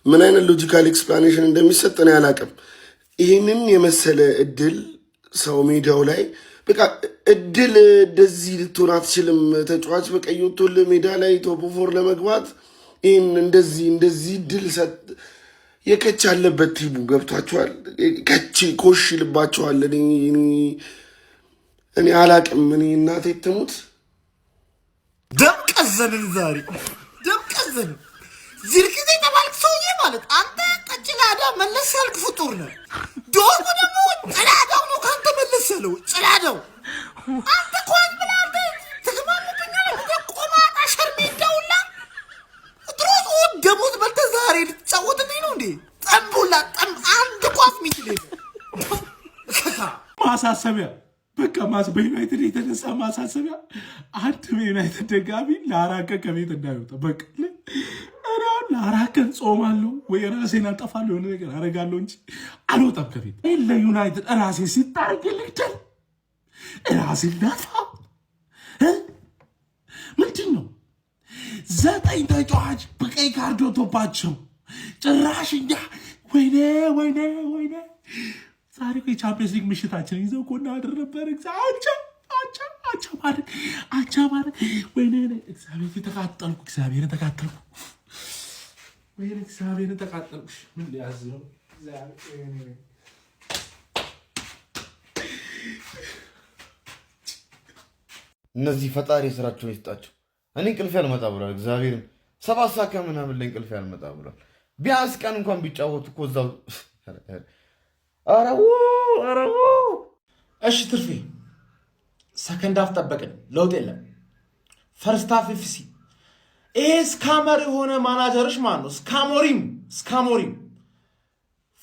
ምን አይነት ሎጂካል ኤክስፕላኔሽን እንደሚሰጥ እኔ አላውቅም። ይህንን የመሰለ እድል ሰው ሜዳው ላይ በቃ እድል እንደዚህ ልትሆን አትችልም። ተጫዋች በቀይ ወጥቶልህ ሜዳ ላይ ቶፕ ፎር ለመግባት ይህን እንደዚህ እድል የከች ያለበት ቲሙ ገብቷቸዋል። ከች ኮሽ ይልባቸዋል። እኔ አላቅም። እኔ እናቴ ትሙት ደም ቀዘንን ዛሬ ደም ቀዘንን። ዝርክዜ ተባልክ ሰውዬ ማለት አንተ ቀጭላዳ መለስ ያልክ ፍጡር ነህ። ዶርሙ ደግሞ ጭላዳው ነው ከአንተ መለስ ያለው ጭላዳው። አንተ ኳዝ ብላ አንተ ትግማሙብኛለህ። ቆማጣ ሸርሜዳውላ ድሮስ ደሞዝ በልተህ ዛሬ ልትጫወትልኝ ነው እንዴ? ጠንቡላ ጠም አንድ ኳስ ሚችል ማሳሰቢያ በቃ በዩናይትድ የተነሳ ማሳሰቢያ አንድ በዩናይትድ ደጋፊ ለአራት ቀን ከቤት እንዳይወጣ በቃ ለአራት ቀን ጾማለሁ ወይ ራሴን አጠፋለሁ የሆነ ነገር አደርጋለሁ እንጂ አልወጣም ከቤት። ለዩናይትድ ራሴ ሲታረግ ልግደል ራሴን ላጥፋ ምንድን ነው? 9 ተጫዋች በቀይ ካርድ ወጥቶባቸው ጭራሽ እኛ ወይኔ ዛሬ የቻምፒየንስ ሊግ ምሽታችን ይዘው እኮ እናድር ነበር። አቻ ማለት ወይኔ እግዚአብሔርን ተቃጠልኩ። ምን ሊያዝ ነው? እነዚህ ፈጣሪ ስራቸውን ይስጣቸው። እኔ እንቅልፍ ያልመጣ ብሏል። እግዚአብሔርን 7 ሰዓት ከምናምን ላይ እንቅልፍ ያልመጣ ብሏል። ቢያንስ ቀን እንኳን ቢጫወቱ እኮ እዛው። አረው እሺ ትርፌ ሰከንድ አፍ ጠበቅን፣ ለውጥ የለም። ፈርስት አፍ ኤፍሲ ይሄ ስካመር የሆነ ማናጀርሽ ማን ነው? ስካሞሪም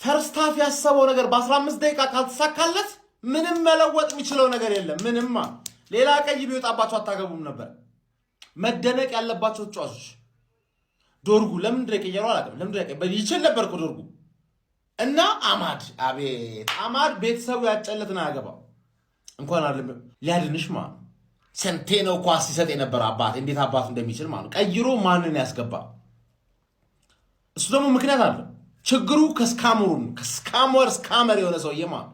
ፈርስት አፍ ያሰበው ነገር በ15 ደቂቃ ካልተሳካለት ምንም መለወጥ የሚችለው ነገር የለም። ምንማ ሌላ ቀይ ቢወጣባቸው አታገቡም ነበር። መደነቅ ያለባቸው ተጫዋቾች ዶርጉ ለምን ድረቀየሩ አላውቅም። ለምን ድረቀ ይችል ነበር እኮ ዶርጉ እና አቤት አማድ ቤተሰቡ ያጨለትና ያገባው እንኳን አይደለም ሊያድንሽ ማለት ሰንቴ ነው ኳስ ሲሰጥ የነበረ አባት እንዴት አባቱ እንደሚችል ማለት ቀይሮ ማንን ያስገባ። እሱ ደግሞ ምክንያት አለ። ችግሩ ስካመር የሆነ ሰውዬ ማለት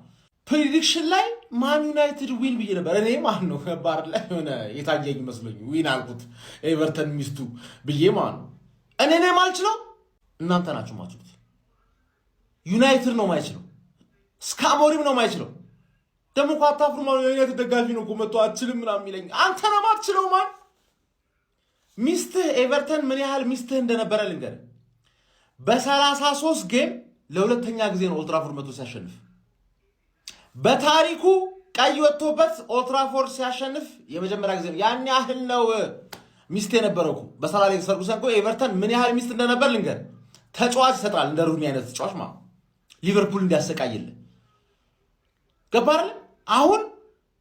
ፕሪዲክሽን ላይ ማን ዩናይትድ ዊን ብዬ ነበር እኔ ማለት ነው። ባር ላይ ሆነ የታየኝ መስሎኝ ዊን አልኩት ኤቨርተን ሚስቱ ብዬ ማለት ነው። እኔ ነኝ ማልችለው እናንተ ናችሁ ማችሉት። ዩናይትድ ነው ማይችለው፣ ስካሞሪም ነው ማይችለው። ደግሞ እኮ አታፍሩም። ዩናይትድ ደጋፊ ነው እኮ መጥቶ አትችልም ምናምን የሚለኝ አንተ ነው ማትችለው። ማን ሚስትህ ኤቨርተን ምን ያህል ሚስትህ እንደነበረ ልንገርህ። በ33 ጌም ለሁለተኛ ጊዜ ነው ኦልትራፎርድ መጥቶ ሲያሸንፍ። በታሪኩ ቀይ ወጥቶበት ኦልትራፎርድ ሲያሸንፍ የመጀመሪያ ጊዜ ነው። ያን ያህል ነው ሚስት የነበረው እኮ በሰራ ላይ ተሰርጉሰን እኮ ኤቨርተን ምን ያህል ሚስት እንደነበር ልንገርህ። ተጫዋች ይሰጣል እንደ ሩኒ አይነት ተጫዋች ማለት ሊቨርፑል እንዲያሰቃይልን ገባር። አሁን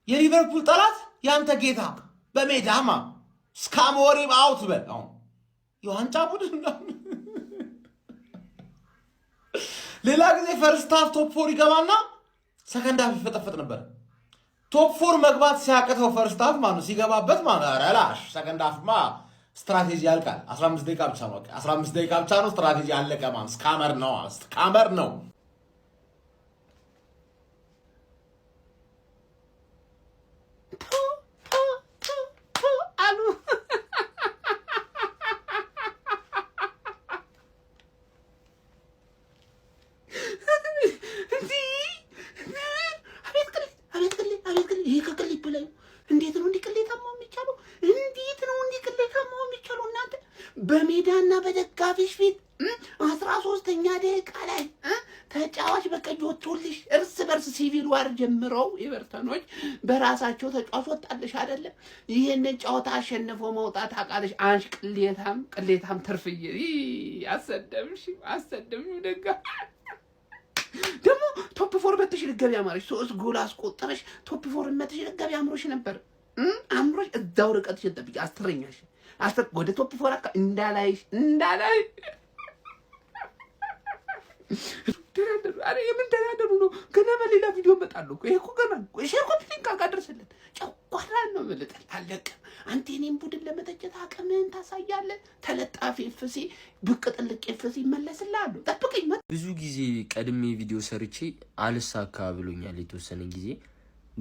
የሊቨርፑል ጠላት ያንተ ጌታ በሜዳማ ስካሞሪም አውት በል። አሁን የዋንጫ ቡድን ሌላ ጊዜ ፈርስት ሃፍ ቶፕ 4 ይገባና ሰከንድ ሃፍ ይፈጠፈጥ ነበር። ቶፕ 4 መግባት ሲያቅተው ፈርስት ሃፍ ማለት ሲገባበት ማለት አራላሽ ሰከንድ ሃፍ ስትራቴጂ ያልቃል። 15 ደቂቃ ብቻ ነው። 15 ደቂቃ ብቻ ነው ስትራቴጂ ያለቀ ማለት ስካመር ነው። በሜዳና በደጋፊሽ ፊት 13ኛ ደቂቃ ላይ ተጫዋች በቀይ ወጥቶልሽ እርስ በርስ ሲቪል ዋር ጀምረው ኤቨርተኖች በራሳቸው ተጫዋች ወጣልሽ አይደለም። ይሄንን ጨዋታ አሸንፎ መውጣት አቃለሽ። አንሽ ቅሌታም ትርፍዬ አሰደምሽ ደጋ ደግሞ ቶፕ 4 መጥተሽ ልትገቢ አማረሽ። 3 ጎል አስቆጠረሽ። ቶፕ 4 መጥተሽ ልትገቢ አምሮሽ ነበር። አምሮሽ እዛው ርቀትሽ ጠብቂ። አስተረኛሽ ወደ ቶፕ 4 እንዳላይ የምን ተናደሩ ነው? ገና በሌላ ቪዲዮ እመጣለሁ እኮ። ይሄ እኮ ገና ሼር ኮፒ ሊንክ አድርሰልን ጨቋራ ነው። መልጠል አንተ የኔን ቡድን ለመተቸት አቅምህን ታሳያለህ። ተለጣፊ ኤፍሲ ብቅ ጥልቅ ኤፍሲ ይመለስልሃሉ። ጠብቀኝ። ብዙ ጊዜ ቀድሜ ቪዲዮ ሰርቼ አልሳካ ብሎኛል የተወሰነ ጊዜ።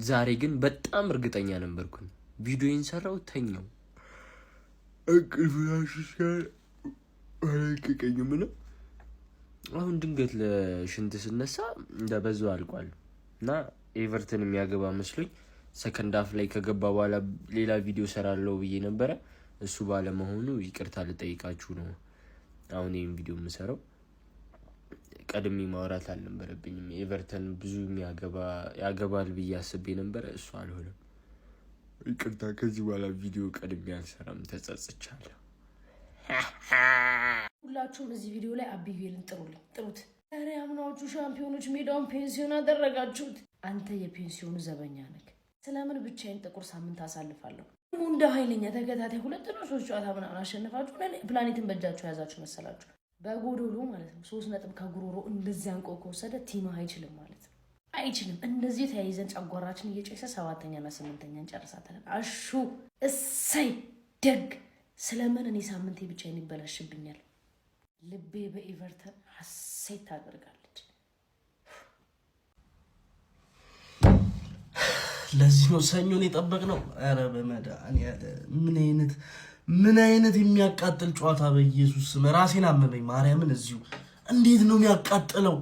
ዛሬ ግን በጣም እርግጠኛ ነበርኩኝ። ቪዲዮን ሰራው ተኛው አሁን ድንገት ለሽንት ስነሳ እንደበዛው አልቋል እና ኤቨርተን የሚያገባ መስሎኝ ሰከንድ ሃፍ ላይ ከገባ በኋላ ሌላ ቪዲዮ ሰራለው ብዬ ነበረ። እሱ ባለመሆኑ ይቅርታ ልጠይቃችሁ ነው አሁን ይሄን ቪዲዮ የምሰራው። ቀድሜ ማውራት አልነበረብኝም። ኤቨርተን ብዙ ያገባል ብዬ አስቤ ነበረ፣ እሱ አልሆነም። ይቅርታ። ከዚህ በኋላ ቪዲዮ ቀድሜ አልሰራም፣ ተጸጽቻለሁ። ሁላችሁም እዚህ ቪዲዮ ላይ አቢጌልን ጥሩት። ኧረ አምናዎቹ ሻምፒዮኖች ሜዳውን ፔንሲዮን አደረጋችሁት። አንተ የፔንሲዮኑ ዘበኛ ነህ። ስለምን ብቻዬን ጥቁር ሳምንት አሳልፋለሁ? እንደ ኃይለኛ ተከታታይ 2-3 ጨዋታ ምናምን አሸንፋችሁ ፕላኔትን በእጃችሁ ያዛችሁ መሰላችሁ? በጎዶሎ ማለት ነው። 3 ነጥብ ከጉሮሮ እንደዚህ አንቆ ከወሰደ ቲም አይችልም ማለት ነው። አይችልም። እንደዚህ ተያይዘን ጨጓራችን እየጨሰ 7ኛና 8ኛ እንጨርሳለን። አሹ እሰይ ደግ። ስለምን እኔ ሳምንቴ ብቻዬን ይበላሽብኛል? ልቤ በኤቨርተን ሐሴት ታደርጋለች። ለዚህ ነው ሰኞን የጠበቅነው። ኧረ በመድኃኒዓለም ምን አይነት የሚያቃጥል ጨዋታ! በኢየሱስ ስም ራሴን አመመኝ። ማርያምን እዚሁ እንዴት ነው የሚያቃጥለው?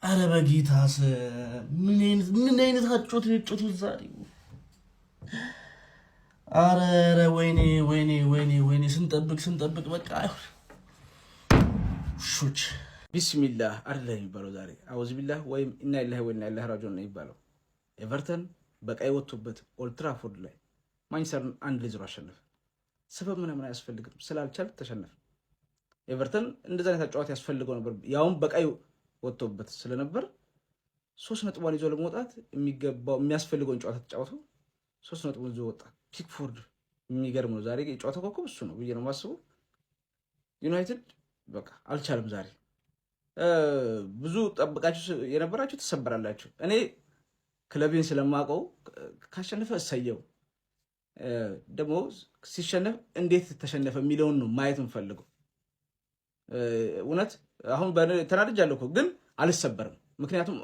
ኧረ በጌታስ ምን አይነት አጮት የጮቱት ዛሬ! ኧረ ወይኔ ስንጠብቅ በቃ ሹች ቢስሚላህ አይደለ የሚባለው ዛሬ አውዝ ቢላህ ወይም ኢና ኢላሂ ወኢና ኢለይሂ ራጂዑን ነው የሚባለው። ኤቨርተን በቀይ ወጥቶበት ኦልድ ትራፎርድ ላይ ማንቸስተርን 1-0 አሸነፈ። ሰበብ ምንም አያስፈልግም፣ ስላልቻለ ተሸነፈ። ኤቨርተን እንደዛ አይነት ጨዋታ ያስፈልገው ነበር፣ ያውም በቀይ ወጥቶበት ስለነበር 3 ነጥቧን ይዞ ለመውጣት የሚያስፈልገውን ጨዋታ ተጫውቶ 3 ነጥቡን ይዞ ወጣ። ፒክፎርድ የሚገርም ነው። ዛሬ የጨዋታ ኮከብ እሱ ነው ብዬ ነው የማስበው። ዩናይትድ በቃ አልቻለም ዛሬ። ብዙ ጠብቃችሁ የነበራችሁ ተሰበራላችሁ። እኔ ክለቤን ስለማውቀው ካሸነፈ እሰየው፣ ደግሞ ሲሸነፍ እንዴት ተሸነፈ የሚለውን ነው ማየት እንፈልገው። እውነት አሁን ተናድጃለሁ እኮ ግን አልሰበርም። ምክንያቱም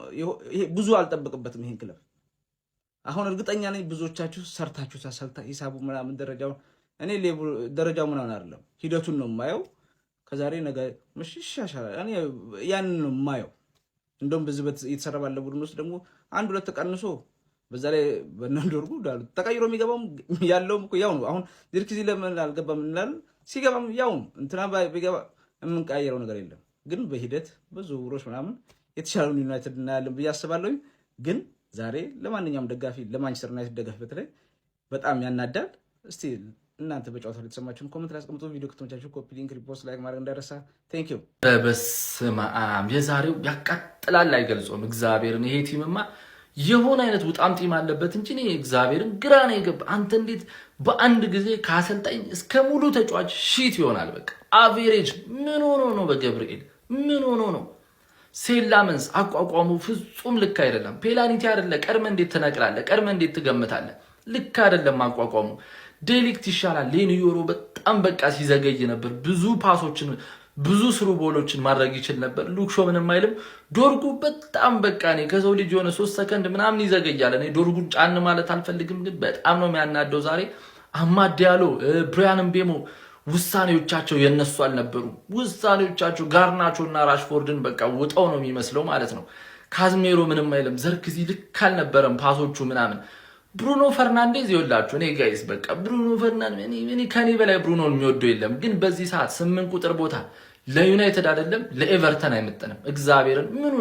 ይሄ ብዙ አልጠብቅበትም ይሄን ክለብ። አሁን እርግጠኛ ነኝ ብዙዎቻችሁ ሰርታችሁ ታሰልታ ሂሳቡ ምናምን ደረጃው እኔ ደረጃው ምናምን አይደለም ሂደቱን ነው የማየው። ከዛሬ ነገ ይሻሻላል። እኔ ያንን ነው የማየው። እንደውም በዚህ የተሰራ ባለ ቡድን ውስጥ ደግሞ 1-2 ተቀንሶ በዛ ላይ በእናንዶርጉ ዳሉ ተቀይሮ የሚገባም ያለውም እኮ ያው ነው። አሁን ዚርክዚ ለምን አልገባም እንላለን፣ ሲገባም ያው ነው። እንትና ቢገባ የምንቀያየረው ነገር የለም። ግን በሂደት በዝውውሮች ምናምን የተሻለውን ዩናይትድ እናያለን ብዬ አስባለሁ። ግን ዛሬ ለማንኛውም ደጋፊ ለማንቸስተር ዩናይትድ ደጋፊ በተለይ በጣም ያናዳል። እስቲ እናንተ በጨዋታው የተሰማችሁን ኮሜንት ላይ አስቀምጡ። ቪዲዮ ከተመቻችሁ ኮፒ ሊንክ፣ ሪፖስት፣ ላይክ ማድረግ እንዳይረሳ። ቴንክ ዩ። በስመ አብ የዛሬው ያቃጥላል አይገልጾም። እግዚአብሔርን ይሄ ቲምማ የሆነ አይነት ውጣም ጢም አለበት እንጂ እኔ እግዚአብሔርን ግራ ነው የገባ። አንተ እንዴት በአንድ ጊዜ ከአሰልጣኝ እስከ ሙሉ ተጫዋች ሺት ይሆናል? በቃ አቬሬጅ ምን ሆኖ ነው? በገብርኤል ምን ሆኖ ነው? ሴላመንስ አቋቋሙ ፍጹም ልክ አይደለም። ፔናልቲ አይደለ? ቀድመ እንዴት ትነቅላለህ? ቀድመ እንዴት ትገምታለህ? ልክ አይደለም አቋቋሙ። ዴሊክት ይሻላል። ሌኒዮሮ በጣም በቃ ሲዘገይ ነበር። ብዙ ፓሶችን ብዙ ስሩ ቦሎችን ማድረግ ይችል ነበር። ሉክሾ ምንም አይልም። ዶርጉ በጣም በቃ እኔ ከሰው ልጅ የሆነ 3 ሰከንድ ምናምን ይዘገያል። እኔ ዶርጉን ጫን ማለት አልፈልግም፣ ግን በጣም ነው የሚያናደው ዛሬ። አማድ ዲያሎ፣ ብራያን ምቤሞ ውሳኔዎቻቸው የነሱ አልነበሩም። ውሳኔዎቻቸው ጋርናቾ እና ራሽፎርድን በቃ ውጠው ነው የሚመስለው ማለት ነው። ካዝሜሮ ምንም አይልም። ዘርክዚ ልክ አልነበረም ፓሶቹ ምናምን። ብሩኖ ፈርናንዴዝ ይወላችሁ እኔ ጋይስ በቃ ብሩኖ ፈርናንዴዝ እኔ ከኔ በላይ ብሩኖን የሚወደው የለም። ግን በዚህ ሰዓት 8 ቁጥር ቦታ ለዩናይትድ አይደለም ለኤቨርተን አይመጥንም። እግዚአብሔርን ምን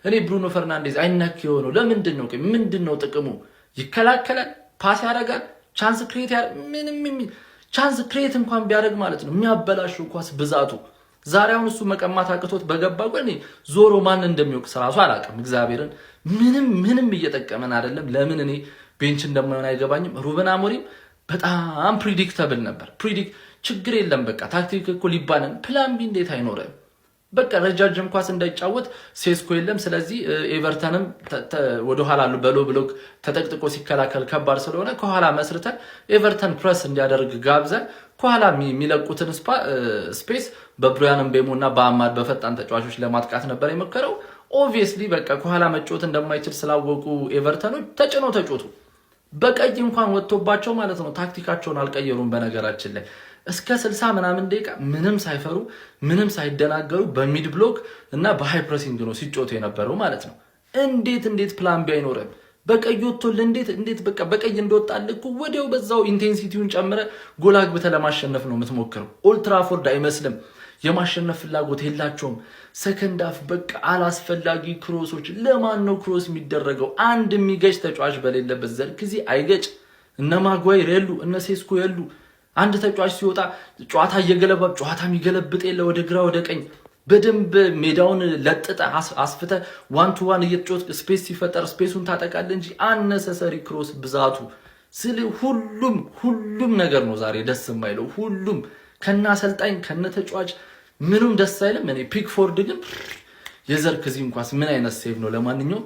እኔ ብሩኖ ፈርናንዴዝ አይናክ የሆነው ለምንድን ነው? ምንድነው ጥቅሙ? ይከላከላል፣ ፓስ ያደርጋል፣ ቻንስ ክሬት ምንም ቻንስ ክሬት እንኳን ቢያደርግ ማለት ነው የሚያበላሽው ኳስ ብዛቱ። ዛሬ አሁን እሱ መቀማት አቅቶት በገባ ቆኔ ዞሮ ማን እንደሚወቅስ ራሱ አላውቅም። እግዚአብሔርን ምንም እየጠቀመን አይደለም። ለምን እኔ ቤንች እንደማይሆን አይገባኝም። ሩበን አሞሪም በጣም ፕሪዲክተብል ነበር። ችግር የለም በቃ ታክቲክ እኮ ሊባልን ፕላን ቢ እንዴት አይኖርም? በቃ ረጃጅም ኳስ እንዳይጫወት ሴስኮ የለም። ስለዚህ ኤቨርተንም ወደኋላ በሎ ብሎክ ተጠቅጥቆ ሲከላከል ከባድ ስለሆነ ከኋላ መስርተን ኤቨርተን ፕረስ እንዲያደርግ ጋብዘን ከኋላ የሚለቁትን ስፔስ በብሩያን ምቤሞ እና በአማድ በፈጣን ተጫዋቾች ለማጥቃት ነበር የሞከረው። ኦብቪየስሊ በቃ ከኋላ መጫወት እንደማይችል ስላወቁ ኤቨርተኖች ተጭነው ተጫወቱ። በቀይ እንኳን ወጥቶባቸው ማለት ነው። ታክቲካቸውን አልቀየሩም። በነገራችን ላይ እስከ 60 ምናምን ደቂቃ ምንም ሳይፈሩ ምንም ሳይደናገሩ በሚድ ብሎክ እና በሃይ ፕሬሲንግ ነው ሲጫወቱ የነበረው ማለት ነው። እንዴት ፕላን ቢ አይኖርም? በቀይ ወጥቶል እንዴት በቃ በቀይ እንደወጣልህ እኮ ወዲያው በዛው ኢንቴንሲቲውን ጨምረ ጎል አግብተህ ለማሸነፍ ነው የምትሞክረው። ኦልድ ትራፎርድ አይመስልም። የማሸነፍ ፍላጎት የላቸውም። ሰከንድ አፍ በቃ አላስፈላጊ ክሮሶች። ለማን ነው ክሮስ የሚደረገው? አንድ የሚገጭ ተጫዋች በሌለበት ዘርክዚ አይገጭ። እነ ማጓይር የሉ፣ እነ ሴስኮ የሉ። አንድ ተጫዋች ሲወጣ ጨዋታ ጨዋታ የሚገለብጥ የለ ወደ ግራ ወደ ቀኝ። በደንብ ሜዳውን ለጥጠ አስፍተ ዋን ቱ ዋን እየተጫወት ስፔስ ሲፈጠር ስፔሱን ታጠቃለህ እንጂ አነሰሰሪ ክሮስ ብዛቱ ስለ ሁሉም ነገር ነው ዛሬ ደስ የማይለው። ሁሉም ከና አሰልጣኝ ከነ ተጫዋች ምንም ደስ አይልም። እኔ ፒክፎርድ ግን የዘርክዚ እንኳን ምን አይነት ሴቭ ነው! ለማንኛውም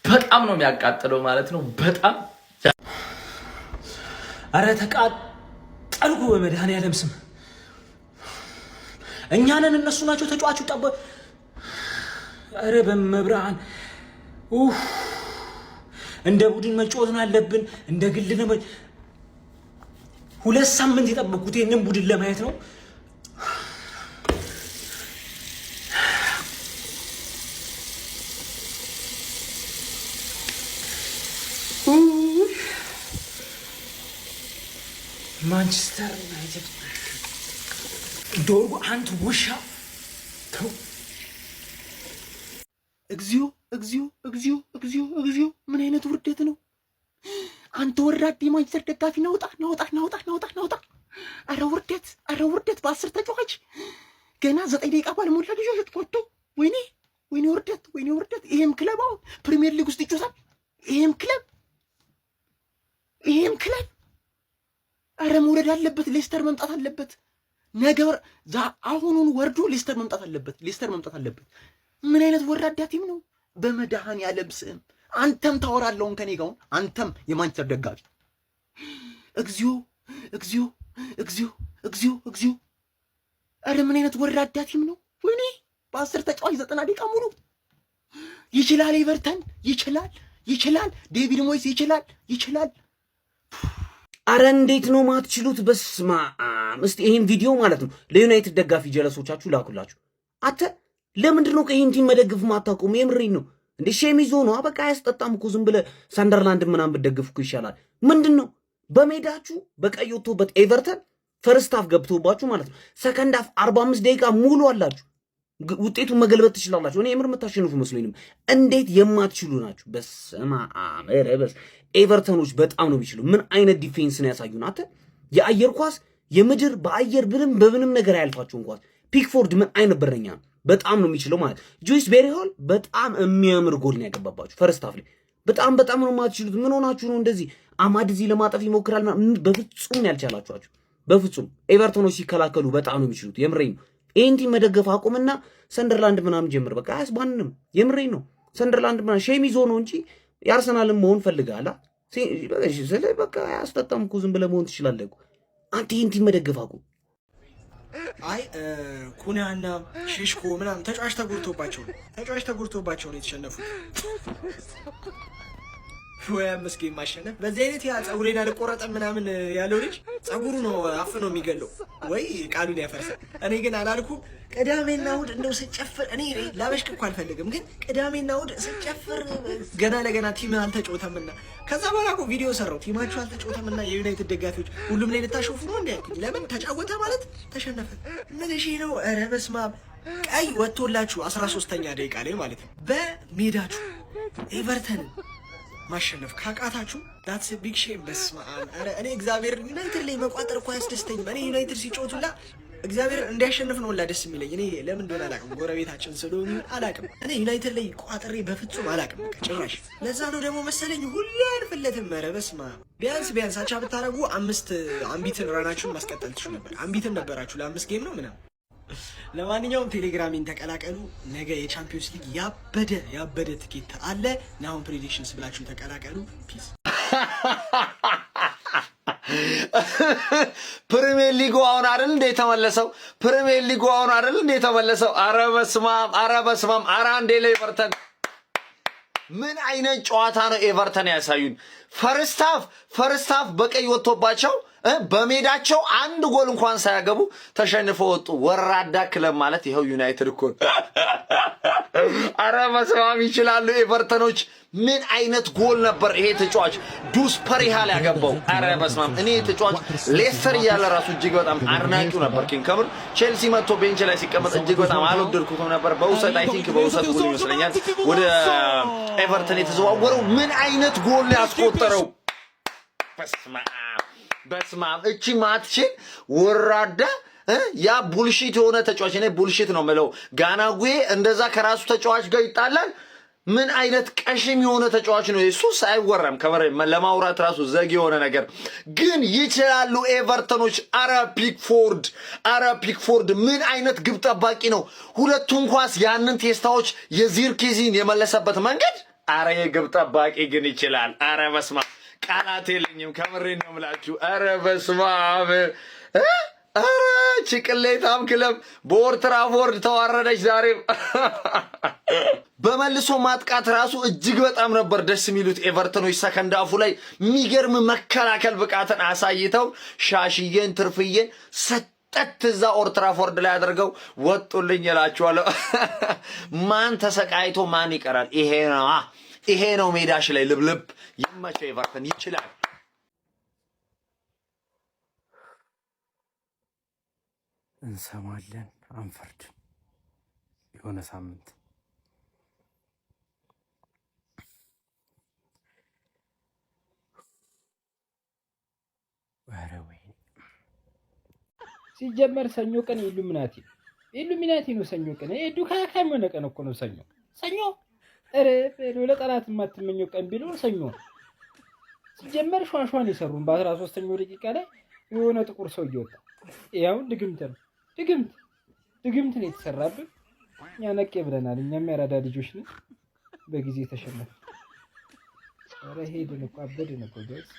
በጣም ነው የሚያቃጥለው ማለት ነው። በጣም አረ ተቃጠልኩ በመድኃኒዓለም ስም። እኛንን እነሱ ናቸው ተጫዋቹ ጠበ አረ በመብራን እንደ ቡድን መጫወት አለብን። እንደ ግል ነው 2 ሳምንት የጠበቁት ይሄንን ቡድን ለማየት ነው። ማንቸስተር ዩናይትድ ዶርጉ አንተ ውሻ ተው። እግዚኦ ምን አይነት ውርደት ነው! አንተ ወራድ የማንቸስተር ደጋፊ ናውጣ። አረ ውርደት በ10 ተጫዋች ገና 9 ደቂቃ ባልሞላ ልጆች ወጥቶ ወይኔ ውርደት። ይሄም ክለብ አሁን ፕሪሚየር ሊግ ውስጥ ይጮታል። ይሄም ክለብ አረ መውረድ አለበት። ሌስተር መምጣት አለበት። ነገር አሁኑን ወርዶ ሌስተር መምጣት አለበት። ምን አይነት ወራዳ ቲም ነው! በመድኃኒዓለም ስም አንተም ታወራለውን ከኔ ጋር አንተም የማንቸስተር ደጋፊ እግዚኦ። አረ ምን አይነት ወራዳ ቲም ነው! ወይኔ በ10 ተጫዋች 90 ደቂቃ ሙሉ ይችላል። ኤቨርተን ይችላል። ዴቪድ ሞይስ ይችላል። አረ እንዴት ነው ማትችሉት? በስማ እስቲ ይሄን ቪዲዮ ማለት ነው ለዩናይትድ ደጋፊ ጀለሶቻችሁ ላኩላችሁ። አተ ለምንድን ነው ይሄን ቲም መደግፍ ማታቆሙ? የምሬን ነው እንዴ? ሼሚዞ ነው በቃ አያስጠጣም እኮ። ዝም ብለህ ሳንደርላንድ ምናምን ብትደግፍ እኮ ይሻላል። ምንድን ነው በሜዳችሁ በቀይ ወጥቶበት ኤቨርተን ፈርስት ሃፍ ገብቶባችሁ ማለት ነው ሰከንድ ሃፍ 45 ደቂቃ ሙሉ አላችሁ። ውጤቱን መገልበጥ ትችላላችሁ። እኔ የምር የምታሸንፉ መስሎኝም እንዴት የማትችሉ ናችሁ? በስማ አመረበስ ኤቨርተኖች በጣም ነው የሚችሉ። ምን አይነት ዲፌንስ ነው ያሳዩን! አተ የአየር ኳስ የምድር በአየር በምንም ነገር አያልፋቸውም። ኳስ ፒክፎርድ ምን አይነት በረኛ ነው! በጣም ነው የሚችለው ማለት ጆይስ ቤሪሆል በጣም የሚያምር ጎል ነው ያገባባችሁ ፈርስት ሃፍ ላይ። በጣም ነው የማትችሉት። ምን ሆናችሁ ነው እንደዚህ? አማድ እዚህ ለማጠፍ ይሞክራል። በፍጹም ያልቻላችኋችሁ በፍጹም። ኤቨርተኖች ሲከላከሉ በጣም ነው የሚችሉት። የምሬን ነው። ይሄን ቲም መደገፍ አቁምና ሰንደርላንድ ምናምን ጀምር። በቃ አያስባንንም። የምሬን ነው። ሰንደርላንድ ምናምን ሼሚዞ ነው እንጂ የአርሰናልን መሆን ፈልጋላ። ስለ በቃ አያስጠጣም እኮ ዝም ብለህ መሆን ትችላለህ እኮ አንተ። ይሄን ቲም መደገፍ አቁም። አይ ኩናና ሼሽኮ ምናምን ተጫዋች ተጎድቶባቸው ነው የተሸነፉት። ወይ አመስገ ማሸነፍ በዚህ አይነት ያ ጸጉሬን አልቆረጠም ምናምን ያለው ልጅ ጸጉሩ ነው አፍኖ የሚገለው ወይ ቃሉን ያፈርሳል። እኔ ግን አላልኩም። ቅዳሜና እሑድ እንደው ስጨፍር እኔ ላበሽቅ እኮ አልፈልግም፣ ግን ቅዳሜና እሑድ ስጨፍር ገና ለገና ቲም አልተጫወተምና ከዛ በኋላ እኮ ቪዲዮ ሰራው ቲማችሁ አልተጫወተምና የዩናይትድ ደጋፊዎች ሁሉም ላይ ልታሾፉ ነው እንዴ? ለምን ተጫወተ ማለት ተሸነፈ ምን እሺ ነው? ኧረ በስመ አብ ቀይ ወጥቶላችሁ 13ኛ ደቂቃ ላይ ማለት ነው በሜዳችሁ ኤቨርተን ማሸነፍ ካቃታችሁ ዳትስ ቢግ ሼም። በስመ አብ ኧረ እኔ እግዚአብሔር ዩናይትድ ላይ መቋጠር እኮ አያስደስተኝም። እኔ ዩናይትድ ሲጫወቱላ እግዚአብሔር እንዲያሸንፍ ነው ላ ደስ የሚለኝ። እኔ ለምን እንደሆነ አላውቅም፣ ጎረቤታችን ስለሆኑ አላውቅም። እኔ ዩናይትድ ላይ ቋጥሬ በፍጹም አላውቅም ጭራሽ። ለዛ ነው ደግሞ መሰለኝ ሁሌ አልፍለትም። ኧረ በስመ አብ ቢያንስ አቻ ብታረጉ 5 አምቢትን ራናችሁን ማስቀጠል ትችሉ ነበር። አምቢትን ነበራችሁ ለ5 ጌም ነው ምናምን ለማንኛውም ቴሌግራሜን ተቀላቀሉ። ነገ የቻምፒዮንስ ሊግ ያበደ ትኬት አለ። ናሁን ፕሬዲክሽንስ ብላችሁ ተቀላቀሉ። ፒስ። ፕሪሚየር ሊጉ አሁን አይደል እንደ ተመለሰው? ፕሪሚየር ሊጉ አሁን አይደል እንደ ተመለሰው? ኧረ በስመ አብ! ኧረ አንዴ ለኤቨርተን ምን አይነት ጨዋታ ነው ኤቨርተን ያሳዩን? ፈርስት ሃፍ በቀይ ወጥቶባቸው በሜዳቸው አንድ ጎል እንኳን ሳያገቡ ተሸንፈው ወጡ። ወራዳ ክለብ ማለት ይሄው ዩናይትድ እኮ ነው። ኧረ በስመ አብ ይችላሉ ኤቨርተኖች። ምን አይነት ጎል ነበር ይሄ ተጫዋች ዱስ ፐሪሃል ያገባው። ኧረ በስመ አብ። እኔ ተጫዋች ሌስተር እያለ ራሱ እጅግ በጣም አድናቂው ነበር። ከምር ቼልሲ መጥቶ ቤንች ላይ ሲቀመጥ እጅግ በጣም አልወደድኩትም ነበር። በውሰት አይ ቲንክ በውሰት ጎል ይመስለኛል ወደ ኤቨርተን የተዘዋወረው። ምን አይነት ጎል ያስቆጠረው! በስመ አብ። እቺ ማትችን ወራዳ ያ ቡልሺት የሆነ ተጫዋች፣ እኔ ቡልሺት ነው የምለው። ጋናጉዌ እንደዛ ከራሱ ተጫዋች ጋር ይጣላል። ምን አይነት ቀሽም የሆነ ተጫዋች ነው! ኢየሱስ አይወራም። ከመረ ለማውራት ራሱ ዘግ የሆነ ነገር ግን ይችላሉ ኤቨርተኖች። አረ ፒክፎርድ ምን አይነት ግብ ጠባቂ ነው! ሁለቱን ኳስ ያንን ቴስታዎች የዚርኪዚን የመለሰበት መንገድ፣ አረ የግብ ጠባቂ ግን ይችላል። አረ በስመ አብ ቃላት የለኝም። ከምሬን ነው የምላችሁ። አረ በስመ አብ። አረ ጭቅሌታም ክለብ በኦልድ ትራፎርድ ተዋረደች ዛሬም። በመልሶ ማጥቃት ራሱ እጅግ በጣም ነበር ደስ የሚሉት ኤቨርተኖች። ሰከንድ አፉ ላይ የሚገርም መከላከል ብቃትን አሳይተው ሻሽዬን ትርፍዬን ሰጠት እዛ ኦልድ ትራፎርድ ላይ አድርገው ወጡልኝ እላችኋለሁ። ማን ተሰቃይቶ ማን ይቀራል? ይሄ ነው ሜዳሽ ላይ ልብልብ። ይመቸው ኤቨርተን ይችላል። እንሰማለን አንፈርድ የሆነ ሳምንት ሲጀመር ሰኞ ቀን ኢሉሚናቲ ነው። ሰኞ ቀን ኤዱ ካካም የሆነ ቀን እኮ ነው ሰኞ። ኧረ ለጠላት የማትመኘው ቀን ቢኖር ሰኞ። ሲጀመር ሿሿን የሰሩን በ13ኛው ደቂቃ ላይ የሆነ ጥቁር ሰው እየወጣ ያው ድግምት ነው የተሰራብን። እኛ ነቄ ብለናል። እኛም ያራዳ ልጆች ነን። በጊዜ ተሸነፈ። ኧረ ሄድን እኮ አበድን እኮ ጋይስ።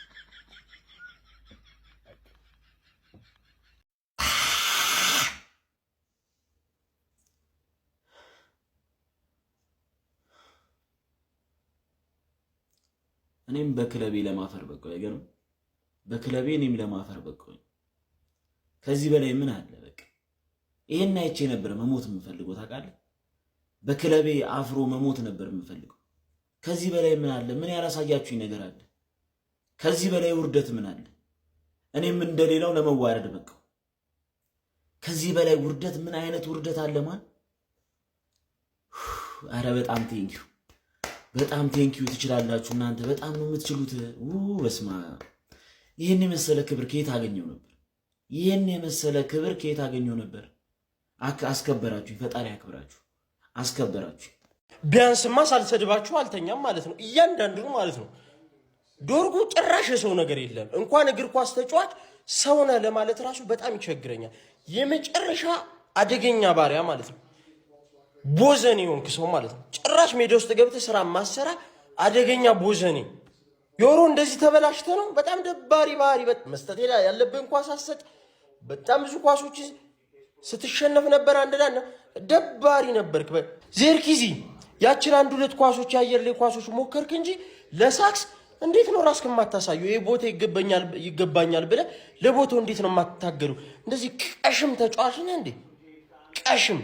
እኔም በክለቤ ለማፈር በቃ አይገርም። በክለቤ እኔም ለማፈር በቃ ከዚህ በላይ ምን አለ? በቃ ይሄን አይቼ ነበር መሞት የምፈልገው ታውቃለህ። በክለቤ አፍሮ መሞት ነበር የምፈልገው። ከዚህ በላይ ምን አለ? ምን ያላሳያችሁኝ ነገር አለ? ከዚህ በላይ ውርደት ምን አለ? እኔም እንደሌላው ለመዋረድ በቃ። ከዚህ በላይ ውርደት ምን አይነት ውርደት አለ ማን? አረ በጣም ቴንኪዩ ትችላላችሁ እናንተ በጣም ነው የምትችሉት። በስማ ይሄን የመሰለ ክብር ከየት አገኘው ነበር? አስከበራችሁ። ፈጣሪ ያክብራችሁ። አስከበራችሁ። ቢያንስማ ሳልሰድባችሁ አልተኛም ማለት ነው። እያንዳንዱ ማለት ነው። ዶርጉ ጭራሽ የሰው ነገር የለም። እንኳን እግር ኳስ ተጫዋች ሰው ነህ ለማለት ራሱ በጣም ይቸግረኛል። የመጨረሻ አደገኛ ባሪያ ማለት ነው። ቦዘኔ ሆንክ ሰው ማለት ነው። ጭራሽ ሜዳ ውስጥ ገብተህ ስራ ማሰራ አደገኛ ቦዘኔ። ዮሮ እንደዚህ ተበላሽተ ነው። በጣም ደባሪ ባህሪ። መስጠት ያለብህን ኳስ አሰጥ። በጣም ብዙ ኳሶች ስትሸነፍ ነበር። አንደዳና ደባሪ ነበርክ። ዚርክዚ ያችን አንድ ሁለት ኳሶች የአየር ላይ ኳሶች ሞከርክ እንጂ ለሳክስ እንዴት ነው ራስህን ማታሳዩ? ይሄ ቦታ ይገባኛል ብለህ ለቦታው እንዴት ነው ማታገሩ? እንደዚህ ቀሽም ተጫዋች ነህ እንዴ? ቀሽም